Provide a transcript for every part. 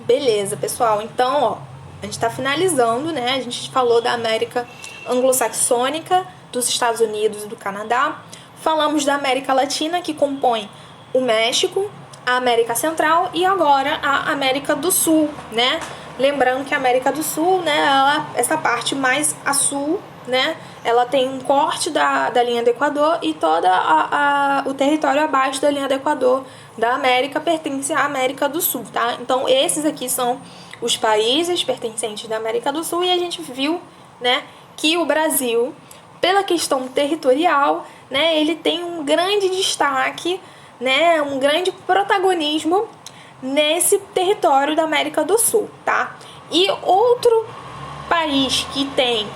Beleza, pessoal. Então, ó, a gente tá finalizando, né? A gente falou da América anglo-saxônica, dos Estados Unidos e do Canadá. Falamos da América Latina, que compõe o México, a América Central e agora a América do Sul, né? Lembrando que a América do Sul, né, essa parte mais a sul, né, ela tem um corte da linha do Equador e todo o território abaixo da linha do Equador da América pertence à América do Sul, tá? Então, esses aqui são os países pertencentes da América do Sul e a gente viu, né, que o Brasil, pela questão territorial, né, ele tem um grande destaque, né, um grande protagonismo nesse território da América do Sul, tá? E outro país que tem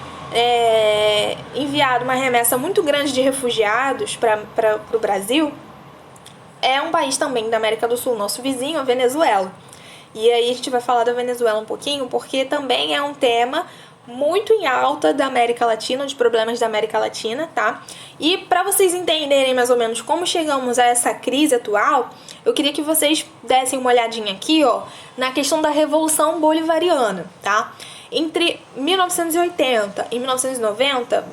enviado uma remessa muito grande de refugiados para o Brasil é um país também da América do Sul, nosso vizinho, a Venezuela. E aí a gente vai falar da Venezuela um pouquinho, porque também é um tema muito em alta da América Latina, de problemas da América Latina, tá? E para vocês entenderem mais ou menos como chegamos a essa crise atual, eu queria que vocês dessem uma olhadinha aqui, ó, na questão da Revolução Bolivariana, tá? Entre 1980 e 1990,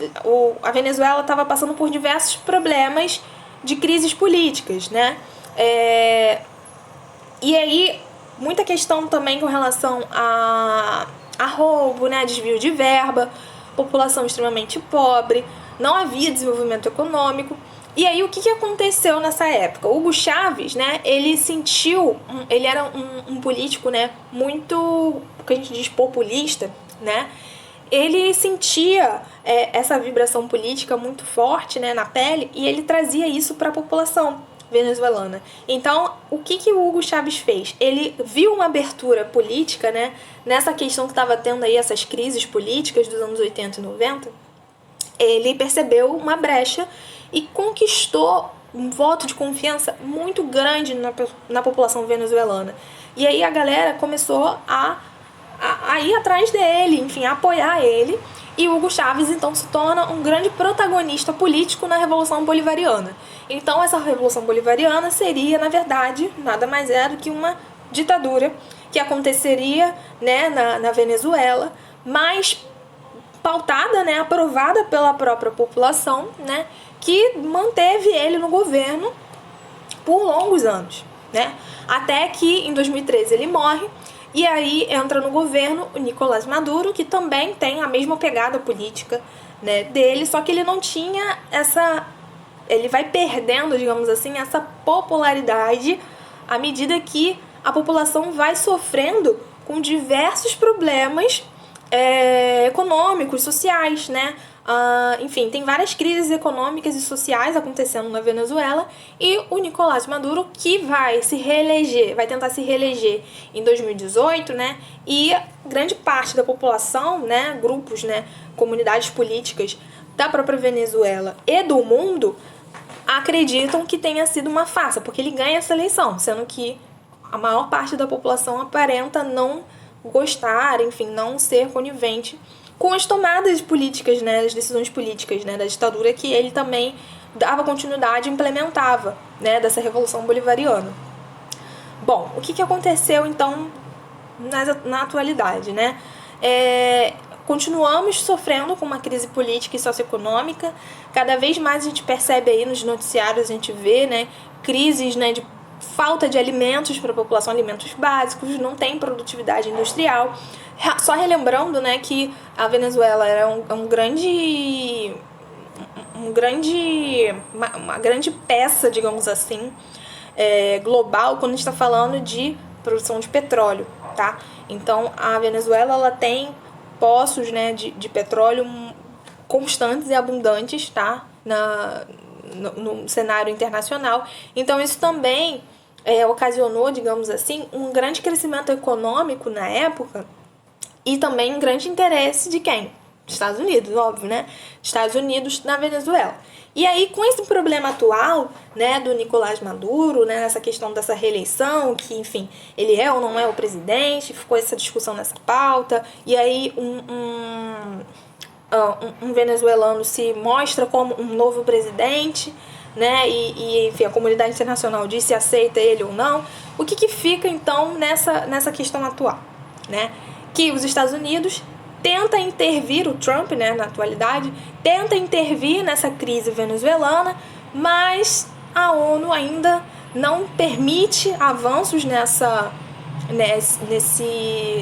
a Venezuela estava passando por diversos problemas de crises políticas, né? E aí, muita questão também com relação a roubo, né? Desvio de verba, população extremamente pobre, não havia desenvolvimento econômico. E aí, o que aconteceu nessa época? Hugo Chávez, né? Ele sentiu, ele era um político, né? Muito, o que a gente diz, populista, né? Ele sentia essa vibração política muito forte, né, na pele, e ele trazia isso para a população venezuelana. Então, o que o Hugo Chávez fez? Ele viu uma abertura política, né, nessa questão que estava tendo aí essas crises políticas dos anos 80 e 90. Ele percebeu uma brecha e conquistou um voto de confiança muito grande na população venezuelana. E aí a galera começou a ir atrás dele, enfim, a apoiar ele. E Hugo Chávez, então, se torna um grande protagonista político na Revolução Bolivariana. Então, essa Revolução Bolivariana seria, na verdade, nada mais é do que uma ditadura que aconteceria, né, na Venezuela, mas pautada, né, aprovada pela própria população, né, que manteve ele no governo por longos anos, né, até que em 2013 ele morre. E aí entra no governo o Nicolás Maduro, que também tem a mesma pegada política, né, dele, só que ele não tinha ele vai perdendo, digamos assim, essa popularidade à medida que a população vai sofrendo com diversos problemas econômicos, sociais, né? Enfim, tem várias crises econômicas e sociais acontecendo na Venezuela e o Nicolás Maduro, que vai tentar se reeleger em 2018, né? E grande parte da população, né, grupos, né, comunidades políticas da própria Venezuela e do mundo acreditam que tenha sido uma farsa, porque ele ganha essa eleição, sendo que a maior parte da população aparenta não gostar, enfim, não ser conivente com as tomadas políticas, né, as decisões políticas, né, da ditadura que ele também dava continuidade e implementava, né, dessa Revolução Bolivariana. Bom, o que aconteceu, então, na atualidade, né? Continuamos sofrendo com uma crise política e socioeconômica. Cada vez mais a gente percebe aí nos noticiários, a gente vê, né, crises, né, de falta de alimentos para a população, alimentos básicos, não tem produtividade industrial. Só relembrando, né, que a Venezuela era uma grande peça, digamos assim, global, quando a gente está falando de produção de petróleo, tá? Então, a Venezuela, ela tem poços, né, de petróleo constantes e abundantes, tá? No cenário internacional. Então, isso também ocasionou, digamos assim, um grande crescimento econômico na época e também um grande interesse de quem? Estados Unidos, óbvio, né? Estados Unidos na Venezuela. E aí, com esse problema atual, né, do Nicolás Maduro, né, essa questão dessa reeleição, que, enfim, ele é ou não é o presidente, ficou essa discussão nessa pauta, e aí um venezuelano se mostra como um novo presidente, né, enfim, a comunidade internacional diz se aceita ele ou não, o que fica então nessa questão atual, né? Que os Estados Unidos tenta intervir, o Trump, né, na atualidade, tenta intervir nessa crise venezuelana, mas a ONU ainda não permite avanços nesse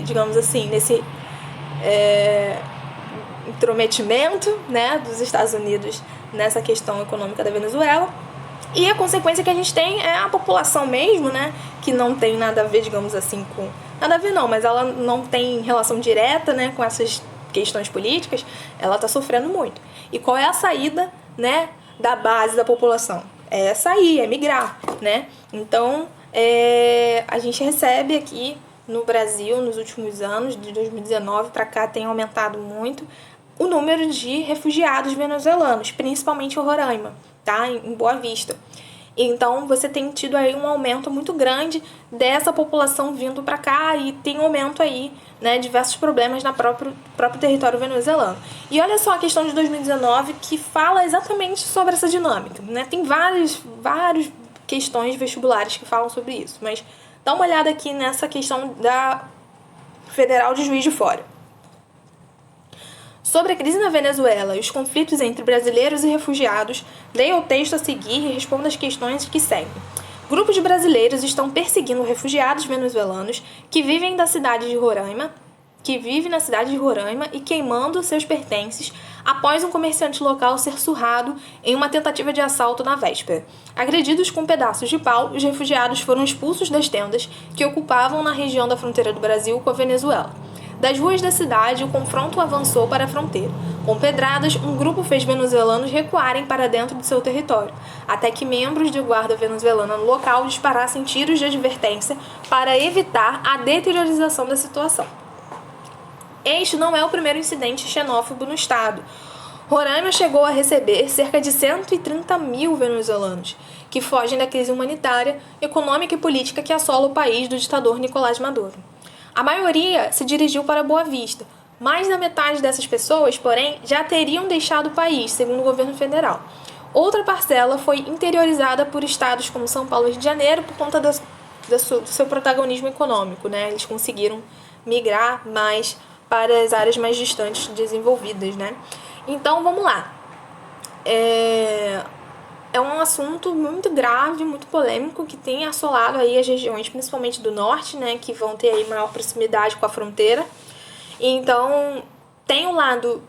digamos assim, nesse intrometimento, né, dos Estados Unidos nessa questão econômica da Venezuela. E a consequência que a gente tem é a população mesmo, né, que não tem nada a ver, digamos assim, com... Nada a ver não, mas ela não tem relação direta, né, com essas questões políticas, ela está sofrendo muito. E qual é a saída, né, da base da população? É sair, é migrar, né? Então, a gente recebe aqui no Brasil, nos últimos anos, de 2019 para cá, tem aumentado muito o número de refugiados venezuelanos, principalmente em Roraima, tá? Em Boa Vista. Então, você tem tido aí um aumento muito grande dessa população vindo para cá e tem aumento aí, né, diversos problemas no próprio território venezuelano. E olha só a questão de 2019 que fala exatamente sobre essa dinâmica, né? Tem várias questões vestibulares que falam sobre isso, mas dá uma olhada aqui nessa questão da Federal de Juiz de Fora. Sobre a crise na Venezuela e os conflitos entre brasileiros e refugiados, leia o texto a seguir e responda as questões que seguem. Grupos de brasileiros estão perseguindo refugiados venezuelanos que vivem na cidade de Roraima e queimando seus pertences após um comerciante local ser surrado em uma tentativa de assalto na véspera. Agredidos com pedaços de pau, os refugiados foram expulsos das tendas que ocupavam na região da fronteira do Brasil com a Venezuela. Das ruas da cidade, o confronto avançou para a fronteira. Com pedradas, um grupo fez venezuelanos recuarem para dentro de seu território, até que membros de guarda venezuelana no local disparassem tiros de advertência para evitar a deteriorização da situação. Este não é o primeiro incidente xenófobo no estado. Roraima chegou a receber cerca de 130 mil venezuelanos, que fogem da crise humanitária, econômica e política que assola o país do ditador Nicolás Maduro. A maioria se dirigiu para Boa Vista. Mais da metade dessas pessoas, porém, já teriam deixado o país, segundo o governo federal. Outra parcela foi interiorizada por estados como São Paulo e Rio de Janeiro por conta do seu protagonismo econômico, né? Eles conseguiram migrar mais para as áreas mais distantes desenvolvidas, né? Então, vamos lá. É um assunto muito grave, muito polêmico, que tem assolado aí as regiões, principalmente do norte, né, que vão ter aí maior proximidade com a fronteira. Então, tem um lado,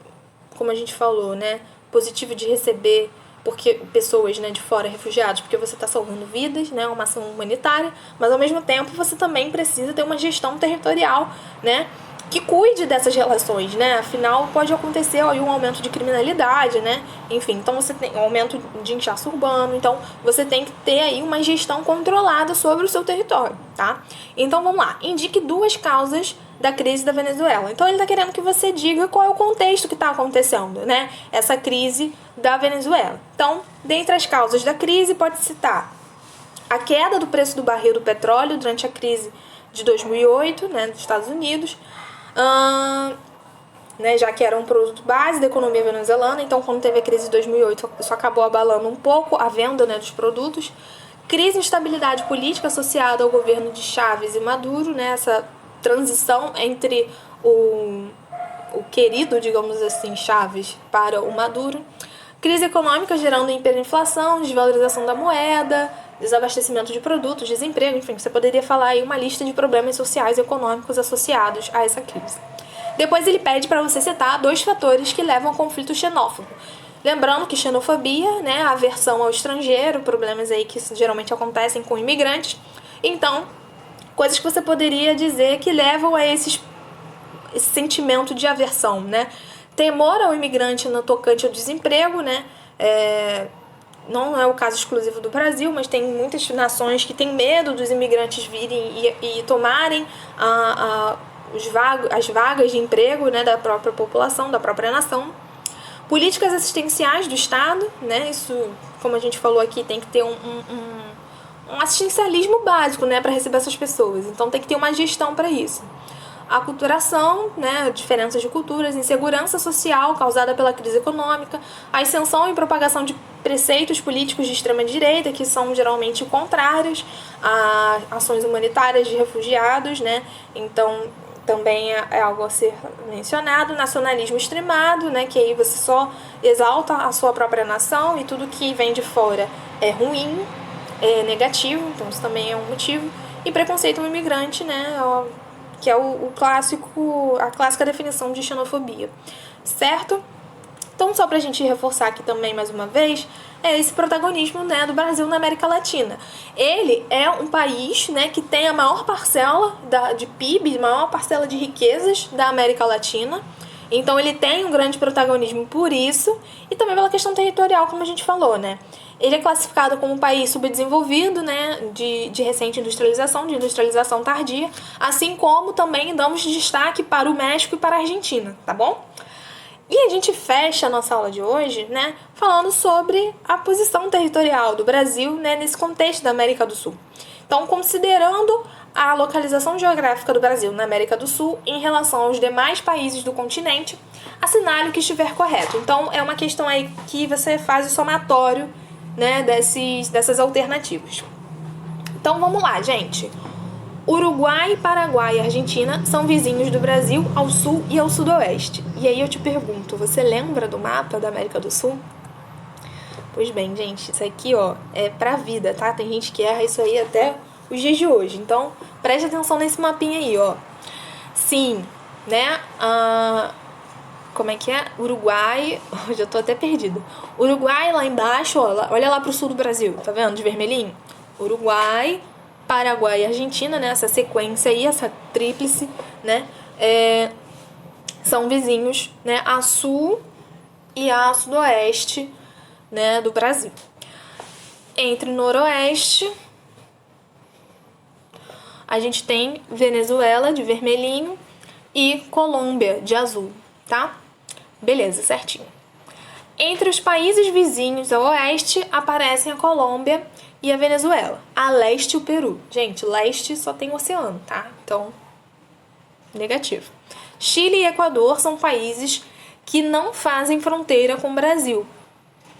como a gente falou, né, positivo de receber porque pessoas, né, de fora, refugiados, porque você está salvando vidas, né, uma ação humanitária, mas ao mesmo tempo você também precisa ter uma gestão territorial, né, que cuide dessas relações, né? Afinal, pode acontecer aí um aumento de criminalidade, né? Enfim, então você tem um aumento de inchaço urbano, então você tem que ter aí uma gestão controlada sobre o seu território, tá? Então vamos lá, indique 2 causas da crise da Venezuela. Então ele está querendo que você diga qual é o contexto que está acontecendo, né? Essa crise da Venezuela. Então, dentre as causas da crise, pode citar a queda do preço do barril do petróleo durante a crise de 2008, né, dos Estados Unidos, né, já que era um produto base da economia venezuelana, então quando teve a crise de 2008 isso acabou abalando um pouco a venda, né, dos produtos. Crise e instabilidade política associada ao governo de Chávez e Maduro, né, essa transição entre o querido, digamos assim, Chávez para o Maduro. Crise econômica gerando hiperinflação, desvalorização da moeda, desabastecimento de produtos, desemprego, enfim, você poderia falar aí uma lista de problemas sociais e econômicos associados a essa crise. Depois ele pede para você citar 2 fatores que levam ao conflito xenófobo. Lembrando que xenofobia, né, a aversão ao estrangeiro, problemas aí que geralmente acontecem com imigrantes. Então, coisas que você poderia dizer que levam a esse sentimento de aversão, né? Temor ao imigrante no tocante ao desemprego, né? Não é o caso exclusivo do Brasil, mas tem muitas nações que têm medo dos imigrantes virem e tomarem as vagas de emprego, né, da própria população, da própria nação. Políticas assistenciais do Estado, né, isso, como a gente falou aqui, tem que ter um assistencialismo básico, né, para receber essas pessoas, então tem que ter uma gestão para isso. Aculturação, né, diferenças de culturas, insegurança social causada pela crise econômica, a ascensão e propagação de preceitos políticos de extrema-direita, que são geralmente contrários a ações humanitárias de refugiados, né? Então, também é algo a ser mencionado. Nacionalismo extremado, né? Que aí você só exalta a sua própria nação e tudo que vem de fora é ruim, é negativo, então isso também é um motivo. E preconceito ao imigrante, né? Que é a clássica definição de xenofobia, certo? Então, só pra gente reforçar aqui também mais uma vez, é esse protagonismo, né, do Brasil na América Latina. Ele é um país, né, que tem a maior parcela de PIB, a maior parcela de riquezas da América Latina. Então, ele tem um grande protagonismo por isso e também pela questão territorial, como a gente falou, né? Ele é classificado como um país subdesenvolvido, né, de recente industrialização, de industrialização tardia, assim como também damos destaque para o México e para a Argentina, tá bom? E a gente fecha a nossa aula de hoje, né, falando sobre a posição territorial do Brasil, né, nesse contexto da América do Sul. Então, considerando a localização geográfica do Brasil na América do Sul em relação aos demais países do continente, assinale o que estiver correto. Então, é uma questão aí que você faz o somatório, né, dessas alternativas. Então, vamos lá, gente. Uruguai, Paraguai e Argentina são vizinhos do Brasil ao sul e ao sudoeste. E aí eu te pergunto, você lembra do mapa da América do Sul? Pois bem, gente, isso aqui, ó, é pra vida, tá? Tem gente que erra isso aí até os dias de hoje. Então, preste atenção nesse mapinha aí, ó. Sim, né? Como é que é? Uruguai... Hoje eu tô até perdida. Uruguai lá embaixo, ó, olha lá pro sul do Brasil, tá vendo? De vermelhinho. Uruguai, Paraguai e Argentina, né? Essa sequência aí, essa tríplice, né? São vizinhos, né? A sul e a sudoeste, né? Do Brasil. Entre o noroeste, a gente tem Venezuela, de vermelhinho, e Colômbia, de azul, tá? Beleza, certinho. Entre os países vizinhos ao oeste, aparecem a Colômbia e a Venezuela. A leste, o Peru. Gente, leste só tem oceano, tá? Então, negativo. Chile e Equador são países que não fazem fronteira com o Brasil.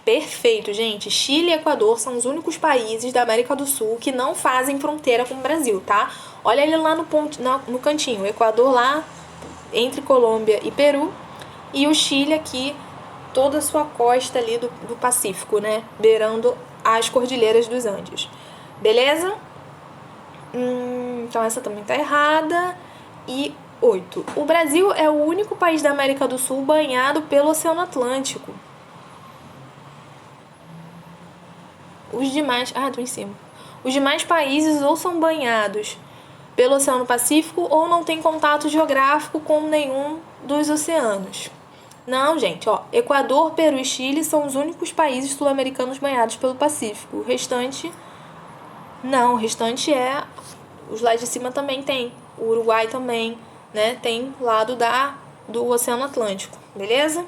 Perfeito, gente. Chile e Equador são os únicos países da América do Sul que não fazem fronteira com o Brasil, tá? Olha ele lá no cantinho. O Equador lá, entre Colômbia e Peru. E o Chile aqui, toda a sua costa ali do Pacífico, né? Beirando as Cordilheiras dos Andes. Beleza? Então essa também tá errada. E 8. O Brasil é o único país da América do Sul banhado pelo Oceano Atlântico. Os demais... tô em cima. Os demais países ou são banhados pelo Oceano Pacífico ou não têm contato geográfico com nenhum dos oceanos. Não, gente, ó. Equador, Peru e Chile são os únicos países sul-americanos banhados pelo Pacífico. O restante... Não, o restante é... Os lá de cima também tem. O Uruguai também, né? Tem lado do Oceano Atlântico. Beleza?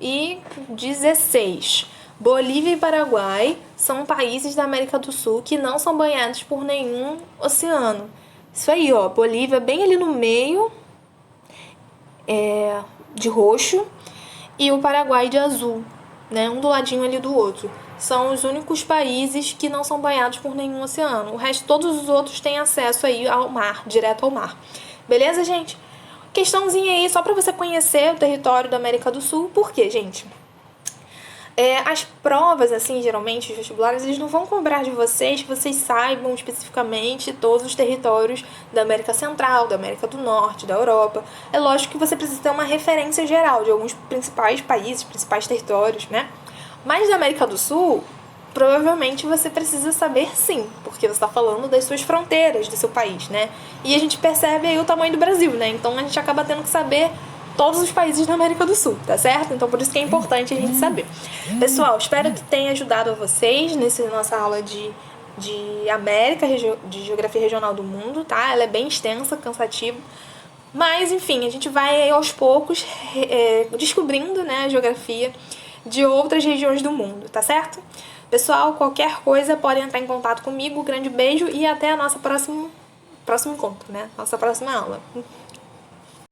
E 16. Bolívia e Paraguai são países da América do Sul que não são banhados por nenhum oceano. Isso aí, ó. Bolívia bem ali no meio, de roxo, e o Paraguai de azul, né? Um do ladinho ali do outro. São os únicos países que não são banhados por nenhum oceano. O resto, todos os outros têm acesso aí ao mar, direto ao mar. Beleza, gente? Questãozinha aí só para você conhecer o território da América do Sul. Por quê, gente? As provas, assim, geralmente, os vestibulares, eles não vão cobrar de vocês que vocês saibam especificamente todos os territórios da América Central, da América do Norte, da Europa. É lógico que você precisa ter uma referência geral de alguns principais países, principais territórios, né? Mas da América do Sul, provavelmente você precisa saber sim, porque você está falando das suas fronteiras do seu país, né? E a gente percebe aí o tamanho do Brasil, né? Então a gente acaba tendo que saber todos os países da América do Sul, tá certo? Então por isso que é importante a gente saber. Pessoal, espero que tenha ajudado a vocês nessa nossa aula de América, de Geografia Regional do Mundo, tá? Ela é bem extensa, cansativa. Mas, enfim, a gente vai aos poucos descobrindo, né, a geografia de outras regiões do mundo, tá certo? Pessoal, qualquer coisa pode entrar em contato comigo. Grande beijo e até a nossa próximo encontro, né? Nossa próxima aula.